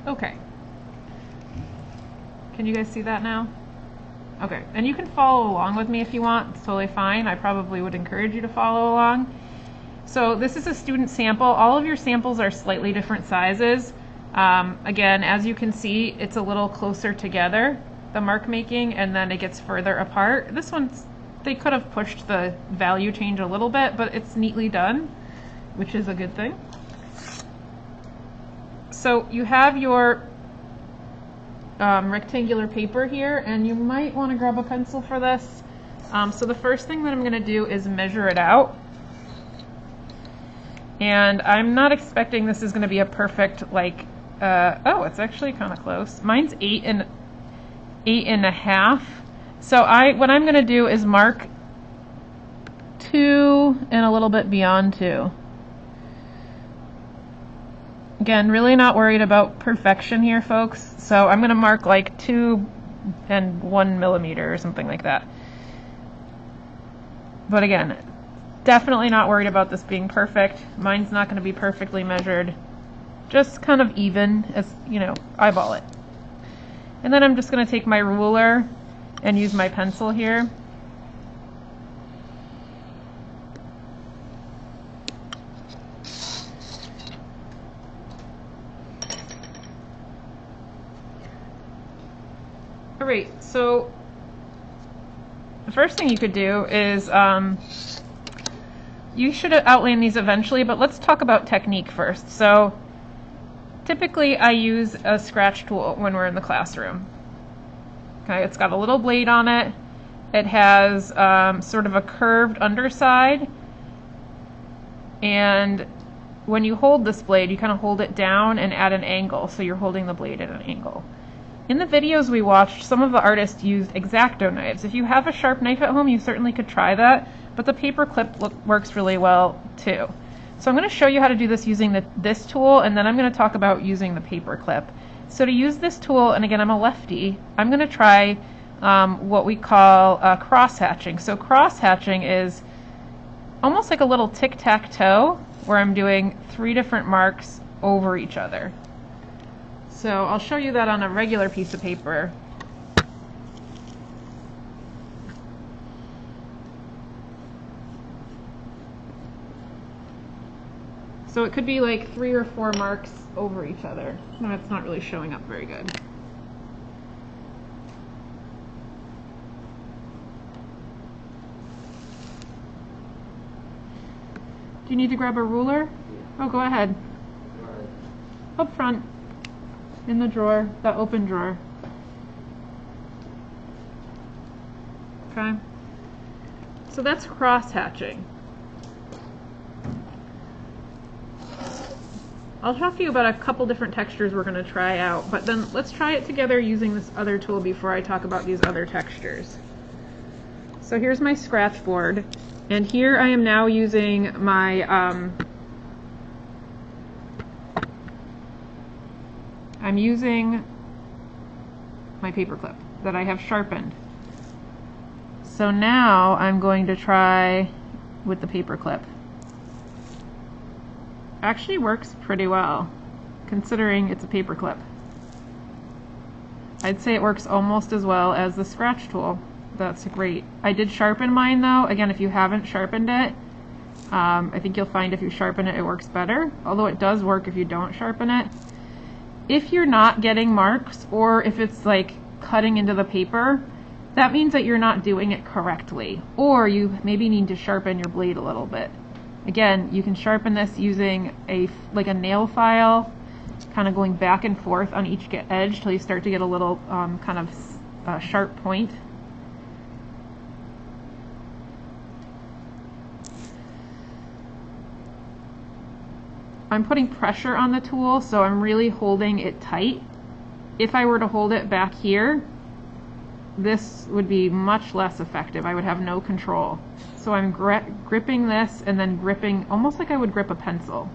Okay. Can you guys see that now? Okay, and you can follow along with me if you want. It's totally fine. I probably would encourage you to follow along. So this is a student sample. All of your samples are slightly different sizes. Again, as you can see, it's a little closer together, the mark making, and then it gets further apart. This one's, they could have pushed the value change a little bit, but it's neatly done, which is a good thing. So you have your rectangular paper here, and you might want to grab a pencil for this. So the first thing that I'm going to do is measure it out. And I'm not expecting this is going to be a perfect, like, oh, it's actually kind of close. Mine's 8.5. So what I'm going to do is mark 2 and a little bit beyond 2. Again, really not worried about perfection here, folks. So I'm going to mark like 2 and 1 millimeter or something like that. But again, definitely not worried about this being perfect. Mine's not going to be perfectly measured. Just kind of even, as you know, eyeball it. And then I'm just going to take my ruler and use my pencil here. All right, so the first thing you could do is, you should outline these eventually, but let's talk about technique first. So typically I use a scratch tool when we're in the classroom. Okay, it's got a little blade on it. It has sort of a curved underside, and when you hold this blade, you kind of hold it down and at an angle, so you're holding the blade at an angle. In the videos we watched, some of the artists used X-Acto knives. If you have a sharp knife at home, you certainly could try that, but the paper clip works really well too. So I'm going to show you how to do this using this tool, and then I'm going to talk about using the paper clip. So to use this tool, and again I'm a lefty, I'm going to try what we call cross-hatching. So cross-hatching is almost like a little tic-tac-toe, where I'm doing 3 different marks over each other. So I'll show you that on a regular piece of paper. So it could be like 3 or 4 marks over each other. No, it's not really showing up very good. Do you need to grab a ruler? Oh, go ahead. Up front. In the drawer, that open drawer. Okay. So that's cross-hatching. I'll talk to you about a couple different textures we're going to try out, but then let's try it together using this other tool before I talk about these other textures. So here's my scratch board, and here I am now using my I'm using my paper clip that I have sharpened. So now I'm going to try with the paper clip. Actually works pretty well, considering it's a paper clip. I'd say it works almost as well as the scratch tool. That's great. I did sharpen mine though. Again, if you haven't sharpened it, I think you'll find if you sharpen it, it works better. Although it does work if you don't sharpen it. If you're not getting marks, or if it's like cutting into the paper, that means that you're not doing it correctly, or you maybe need to sharpen your blade a little bit. Again, you can sharpen this using like a nail file, kind of going back and forth on each edge till you start to get a little kind of sharp point. I'm putting pressure on the tool, so I'm really holding it tight. If I were to hold it back here, this would be much less effective. I would have no control. So I'm gripping this and then gripping almost like I would grip a pencil.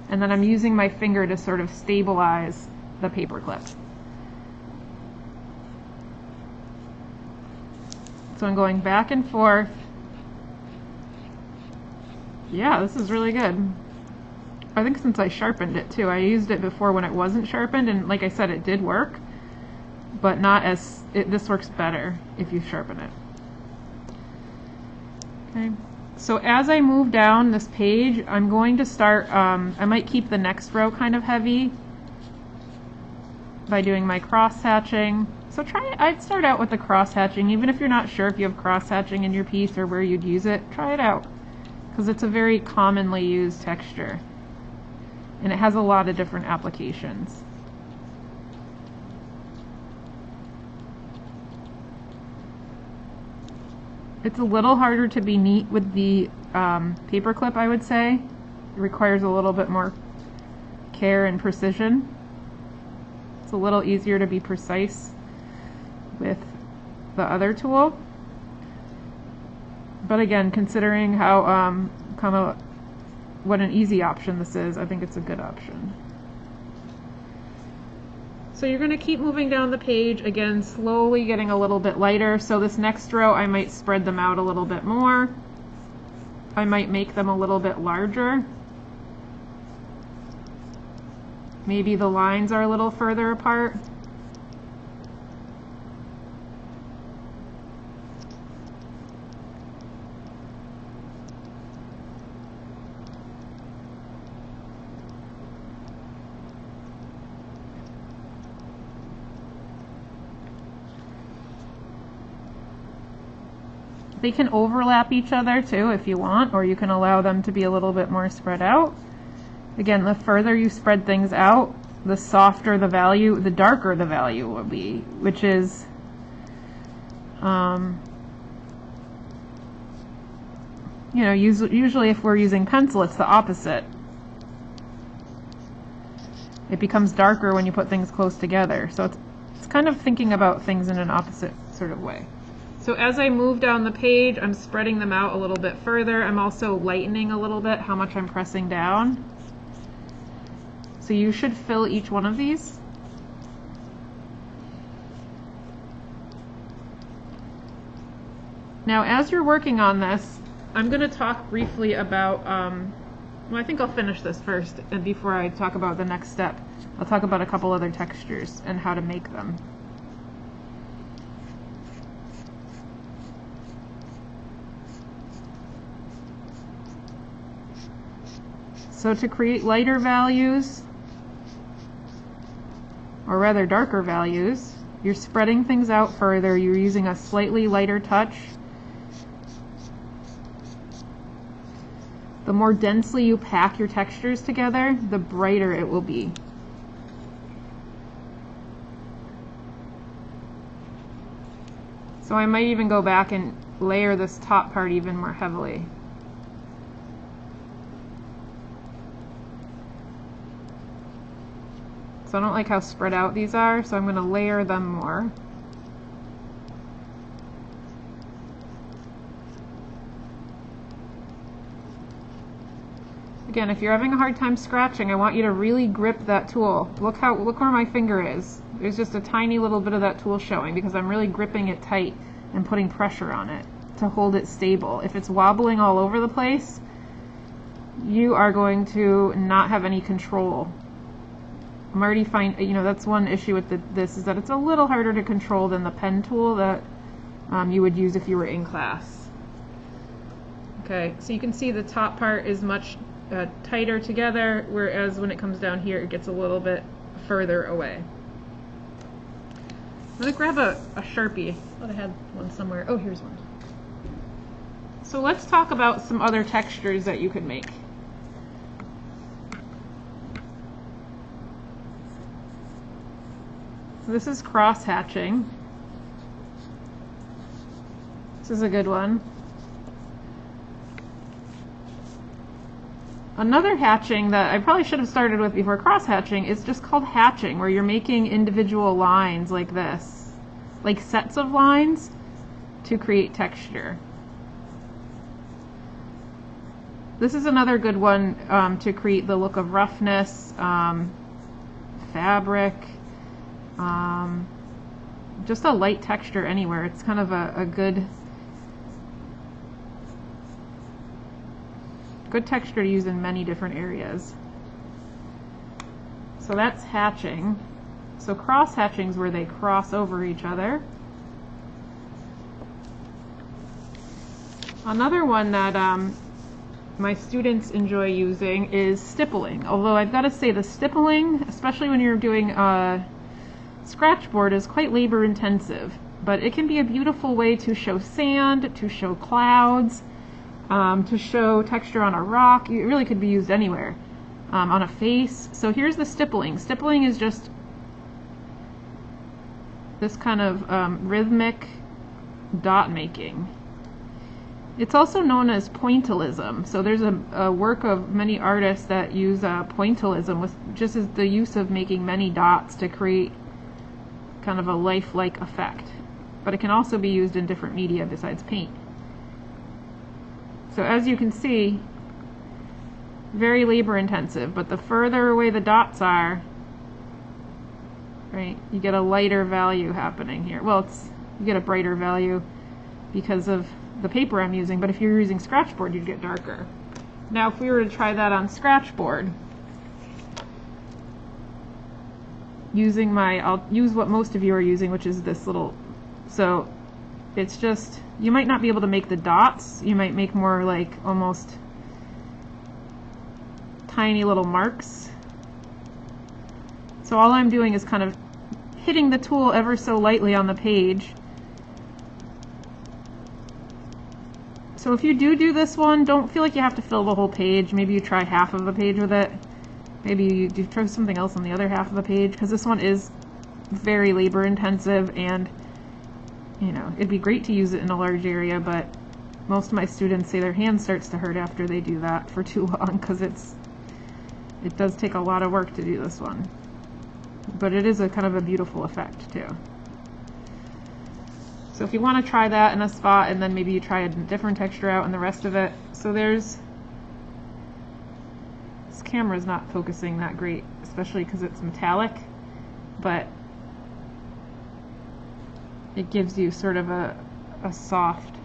And then I'm using my finger to sort of stabilize the paper clip. So I'm going back and forth. Yeah, this is really good. I think since I sharpened it too. I used it before when it wasn't sharpened, and like I said, it did work, but not as, this works better if you sharpen it. Okay, so as I move down this page, I'm going to start, I might keep the next row kind of heavy by doing my cross hatching. So I'd start out with the cross hatching, even if you're not sure if you have cross hatching in your piece or where you'd use it, try it out, because it's a very commonly used texture, and it has a lot of different applications. It's a little harder to be neat with the paper clip, I would say. It requires a little bit more care and precision. It's a little easier to be precise with the other tool. But again, considering how what an easy option this is, I think it's a good option. So you're going to keep moving down the page, again, slowly getting a little bit lighter. So this next row, I might spread them out a little bit more. I might make them a little bit larger. Maybe the lines are a little further apart. They can overlap each other too if you want, or you can allow them to be a little bit more spread out. Again, the further you spread things out, the softer the value, the darker the value will be, which is you know, usually if we're using pencil, it's the opposite. It becomes darker when you put things close together. So it's kind of thinking about things in an opposite sort of way. So as I move down the page, I'm spreading them out a little bit further. I'm also lightening a little bit how much I'm pressing down. So you should fill each one of these. Now as you're working on this, I'm going to talk briefly about, well, I think I'll finish this first, and before I talk about the next step, I'll talk about a couple other textures and how to make them. So to create lighter values, or rather darker values, you're spreading things out further, you're using a slightly lighter touch. The more densely you pack your textures together, the brighter it will be. So I might even go back and layer this top part even more heavily. So I don't like how spread out these are, so I'm going to layer them more. Again, if you're having a hard time scratching, I want you to really grip that tool. Look where my finger is. There's just a tiny little bit of that tool showing because I'm really gripping it tight and putting pressure on it to hold it stable. If it's wobbling all over the place, you are going to not have any control. I'm already you know, that's one issue with this is that it's a little harder to control than the pen tool that you would use if you were in class. Okay, so you can see the top part is much tighter together, whereas when it comes down here it gets a little bit further away. I'm going to grab a Sharpie. I thought I had one somewhere. Oh, here's one. So let's talk about some other textures that you could make. So this is cross hatching. This is a good one. Another hatching that I probably should have started with before cross hatching is just called hatching, where you're making individual lines like this, like sets of lines to create texture. This is another good one to create the look of roughness, fabric, just a light texture anywhere. It's kind of a good texture to use in many different areas. So that's hatching. So cross hatching is where they cross over each other. Another one that my students enjoy using is stippling. Although I've got to say the stippling, especially when you're doing scratchboard, is quite labor intensive. But it can be a beautiful way to show sand, to show clouds, to show texture on a rock. It really could be used anywhere. On a face. So here's the stippling. Stippling is just this kind of rhythmic dot making. It's also known as pointillism. So there's a work of many artists that use pointillism, with just as the use of making many dots to create kind of a lifelike effect. But it can also be used in different media besides paint. So as you can see, very labor intensive, but the further away the dots are, right, you get a lighter value happening here. Well, you get a brighter value because of the paper I'm using, but if you're using scratchboard, you'd get darker. Now if we were to try that on scratchboard, using I'll use what most of you are using, which is this little, so it's just, you might not be able to make the dots, you might make more like almost tiny little marks. So all I'm doing is kind of hitting the tool ever so lightly on the page. So if you do this one, don't feel like you have to fill the whole page. Maybe you try half of the page with it. Maybe you do try something else on the other half of the page, because this one is very labor intensive, and you know, it'd be great to use it in a large area, but most of my students say their hand starts to hurt after they do that for too long, because it does take a lot of work to do this one. But it is a kind of a beautiful effect too. So if you want to try that in a spot, and then maybe you try a different texture out in the rest of it. So this camera's not focusing that great, especially because it's metallic, but it gives you sort of a soft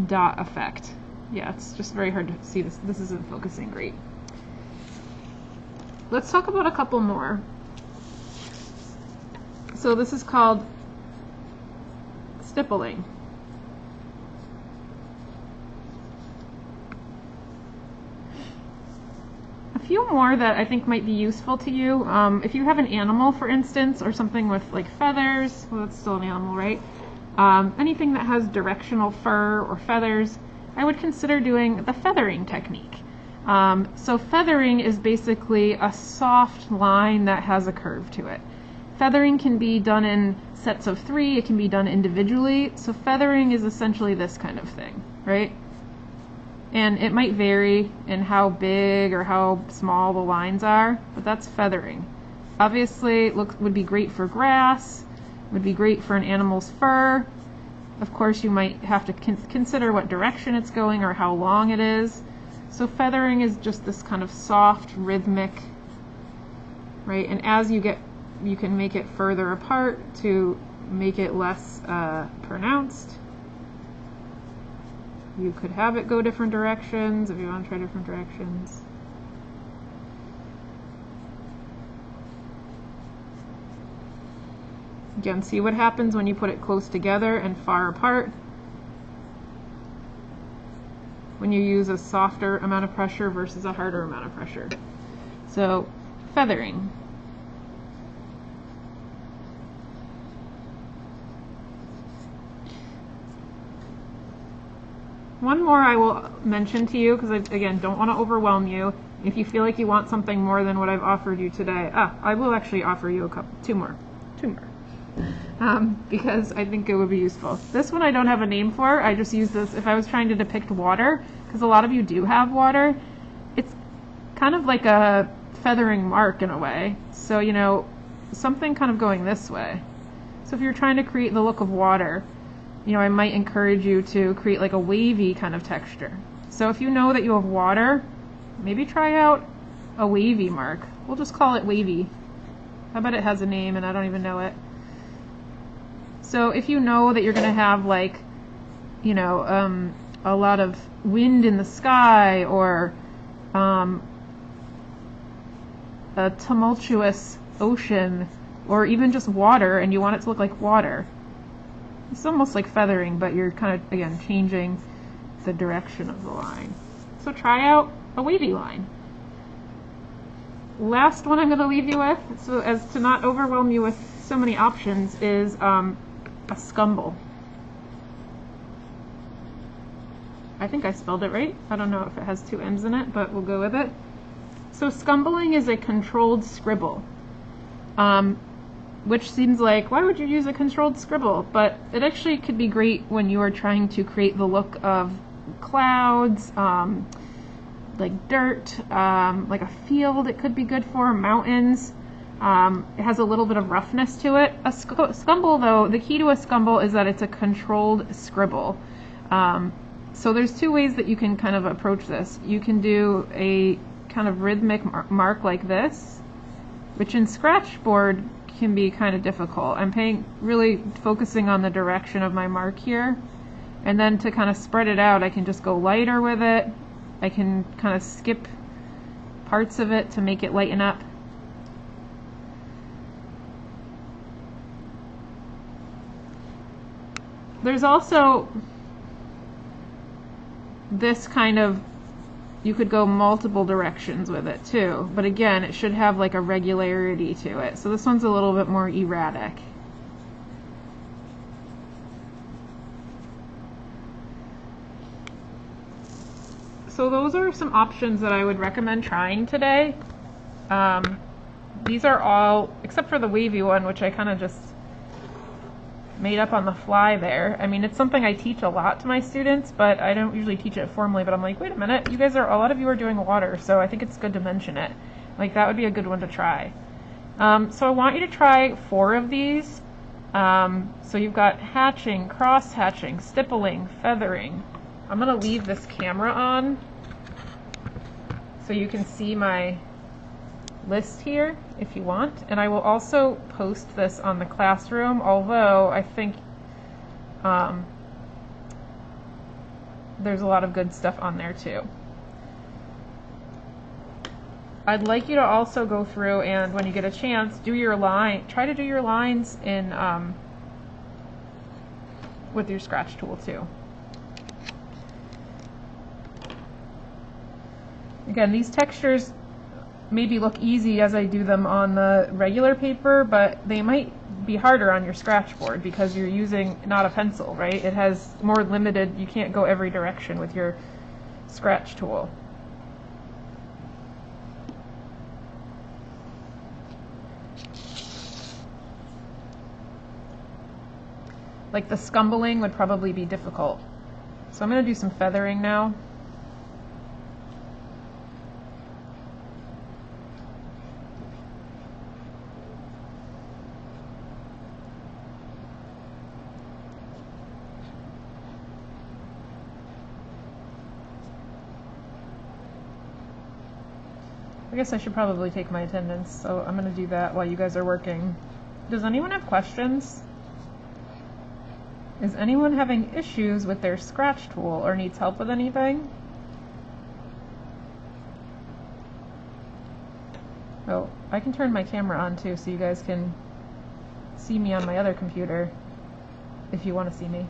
dot effect. Yeah, it's just very hard to see this. This isn't focusing great. Let's talk about a couple more. So this is called stippling. A few more that I think might be useful to you. If you have an animal, for instance, or something with like feathers, well, that's still an animal, right? Anything that has directional fur or feathers, I would consider doing the feathering technique. So feathering is basically a soft line that has a curve to it. Feathering can be done in sets of 3, it can be done individually. So feathering is essentially this kind of thing, right? And it might vary in how big or how small the lines are, but that's feathering. Obviously, it would be great for grass, would be great for an animal's fur. Of course, you might have to consider what direction it's going or how long it is. So feathering is just this kind of soft, rhythmic, right? And as you can make it further apart to make it less pronounced. You could have it go different directions if you want to try different directions. Again, see what happens when you put it close together and far apart. When you use a softer amount of pressure versus a harder amount of pressure. So, feathering. One more I will mention to you, because I, again, don't want to overwhelm you. If you feel like you want something more than what I've offered you today, I will actually offer you two more. Because I think it would be useful. This one I don't have a name for. I just use this if I was trying to depict water, because a lot of you do have water. It's kind of like a feathering mark in a way. So, you know, something kind of going this way. So if you're trying to create the look of water, you know, I might encourage you to create like a wavy kind of texture. So if you know that you have water, maybe try out a wavy mark. We'll just call it wavy. I bet it has a name and I don't even know it. So if you know that you're going to have like, you know, a lot of wind in the sky, or a tumultuous ocean or even just water and you want it to look like water. It's almost like feathering, but you're kind of, again, changing the direction of the line. So try out a wavy line. Last one I'm going to leave you with, so as to not overwhelm you with so many options, is a scumble. I think I spelled it right. I don't know if it has two M's in it, but we'll go with it. So scumbling is a controlled scribble, which seems like, why would you use a controlled scribble? But it actually could be great when you are trying to create the look of clouds, like dirt, like a field it could be good for, mountains. It has a little bit of roughness to it. A scumble, though, the key to a scumble is that it's a controlled scribble. So there's two ways that you can kind of approach this. You can do a kind of rhythmic mark like this, which in Scratchboard can be kind of difficult. I'm really focusing on the direction of my mark here. And then to kind of spread it out, I can just go lighter with it. I can kind of skip parts of it to make it lighten up. There's also this kind of, you could go multiple directions with it too, but again, it should have like a regularity to it. So this one's a little bit more erratic. So those are some options that I would recommend trying today. These are all, except for the wavy one, which I kind of just made up on the fly there. I mean, it's something I teach a lot to my students, but I don't usually teach it formally, but I'm like, wait a minute, you guys are, a lot of you are doing water, so I think it's good to mention it. Like, that would be a good one to try. So I want you to try 4 of these. So you've got hatching, cross hatching, stippling, feathering. I'm going to leave this camera on so you can see my list here if you want, and I will also post this on the classroom, although I think there's a lot of good stuff on there too. I'd like you to also go through and when you get a chance, do your try to do your lines in with your Scratch tool too. Again, these textures maybe look easy as I do them on the regular paper, but they might be harder on your Scratchboard because you're using not a pencil, right? It has more limited, you can't go every direction with your Scratch tool. Like the scumbling would probably be difficult. So I'm going to do some feathering now. I guess I should probably take my attendance, so I'm going to do that while you guys are working. Does anyone have questions? Is anyone having issues with their Scratch tool or needs help with anything? Oh, I can turn my camera on too so you guys can see me on my other computer if you want to see me.